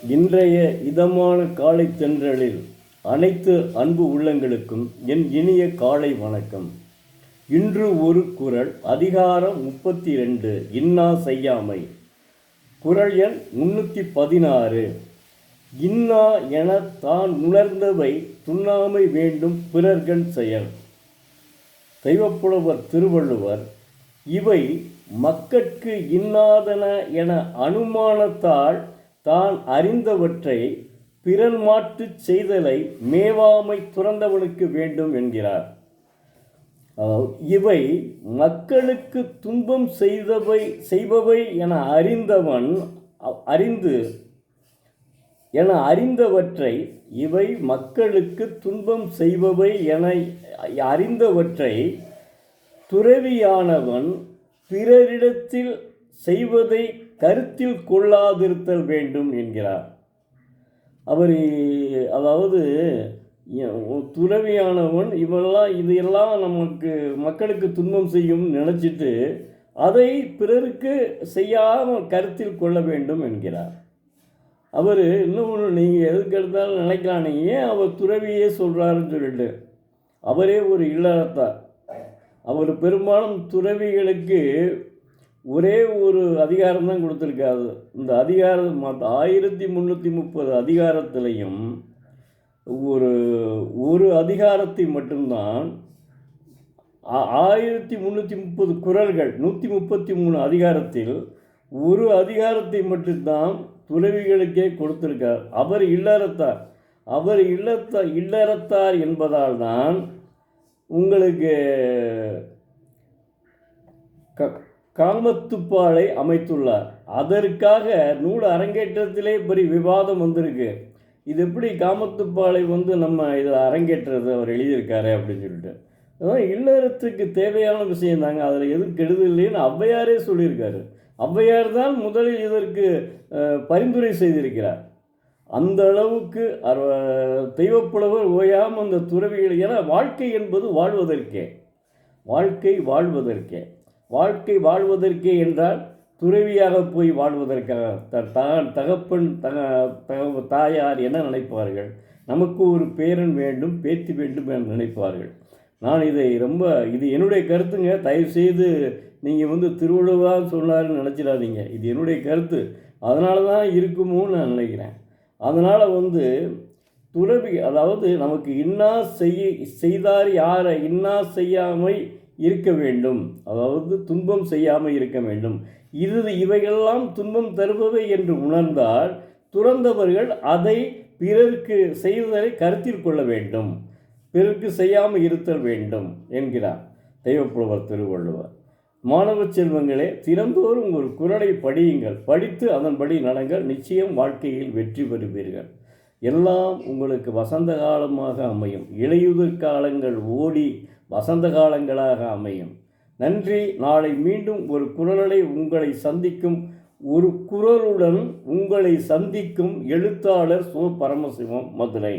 இன்றைய இதமான காலை தென்றலில் அனைத்து அன்பு உள்ளங்களுக்கும் என் இனிய காலை வணக்கம். இன்று ஒரு குறள், அதிகாரம் 32, இன்னா செய்யாமை. குறள் எண் 316. இன்னா என தான் உணர்ந்தவை துண்ணாமை வேண்டும் பிறர்கண் செயல். தெய்வப்புலவர் திருவள்ளுவர் இவை மக்கட்கு இன்னாதன என அனுமானத்தால் தான் அறிந்தவற்றை பிறர் மாட்டுச் செய்தலை மேவாமை துறந்தவனுக்கு வேண்டும் என்கிறார். இவை மக்களுக்கு துன்பம் செய்பவை என அறிந்தவற்றை இவை மக்களுக்கு துன்பம் செய்பவை என அறிந்தவற்றை துறவியானவன் பிறரிடத்தில் செய்வதை கருத்தில் கொள்ளாதிருத்தல் வேண்டும் என்கிறார். அதாவது துறவியானவன் இதையெல்லாம் மக்களுக்கு துன்பம் செய்யும் நினச்சிட்டு அதை பிறருக்கு செய்யாமல் கருத்தில் கொள்ள வேண்டும் என்கிறார். அவர் இன்னும் நீங்கள் எதுக்கு எடுத்தாலும் நினைக்கலாம், ஏன் அவர் துறவியே சொல்கிறாருன்னு சொல்லிட்டு. அவரே ஒரு இல்லறத்தார். அவர் பெரும்பாலும் துறவிகளுக்கு ஒரே ஒரு அதிகாரம் தான் கொடுத்துருக்காரு. இந்த அதிகாரம் 1330 அதிகாரத்திலையும் ஒரு அதிகாரத்தை மட்டும்தான் 1330 குறள்கள் 133 அதிகாரத்தில் ஒரு அதிகாரத்தை மட்டும்தான் துறவிகளுக்கே கொடுத்திருக்கார். அவர் இல்லறத்தார் என்பதால் தான் உங்களுக்கு காமத்துப்பாலை அமைத்துள்ளார். அதற்காக நூல் அரங்கேற்றத்திலே பெரிய விவாதம் வந்திருக்கு. இது எப்படி காமத்துப்பாலை நம்ம இதை அரங்கேற்றது அவர் எழுதியிருக்காரு அப்படின்னு சொல்லிட்டு. அதான் இல்லறத்துக்கு தேவையான விஷயம் தாங்க, அதில் எதுவும் கெடுதல்லைன்னு ஔவையாரே சொல்லியிருக்காரு. ஔவையார் தான் முதலில் இதற்கு பரிந்துரை செய்திருக்கிறார். அந்த அளவுக்கு தெய்வப்புலவர் ஓயாமல் அந்த துறவிகள், ஏன்னா வாழ்க்கை என்பது வாழ்க்கை வாழ்வதற்கே என்றால் துறவியாக போய் வாழ்வதற்காக தகப்பன் தாயார் என்ன நினைப்பார்கள், நமக்கு ஒரு பேரன் வேண்டும் பேத்தி வேண்டும் என நினைப்பார்கள். நான் இது என்னுடைய கருத்துங்க. தயவுசெய்து நீங்கள் திருவள்ளுவர் சொன்னார்னு நினச்சிடாதீங்க. இது என்னுடைய கருத்து. அதனால தான் இருக்குமோன்னு நான் நினைக்கிறேன். அதனால் துறவி, அதாவது நமக்கு இன்னா செய்தார் யாரை இன்னா செய்யாமை இருக்க வேண்டும், அதாவது துன்பம் செய்யாமல் இருக்க வேண்டும். இவைகளெல்லாம் துன்பம் தருபவை என்று உணர்ந்தால் துறந்தவர்கள் அதை பிறருக்கு செய்வதை கருத்தில் கொள்ள வேண்டும், பிறருக்கு செய்யாமல் இருத்தல் வேண்டும் என்கிறார் தெய்வப்புலவர் திருவள்ளுவர். மாணவ செல்வங்களே, தினந்தோறும் ஒரு குறளை படியுங்கள். படித்து அதன்படி நடங்கள். நிச்சயம் வாழ்க்கையில் வெற்றி பெறுவீர்கள். எல்லாம் உங்களுக்கு வசந்த காலமாக அமையும். இலையுதிர் காலங்கள் ஓடி வசந்த காலங்களாக அமையும். நன்றி. நாளை மீண்டும் ஒரு குறளுடன் உங்களை சந்திக்கும் எழுத்தாளர் சோ. பரமசிவம், மதுரை.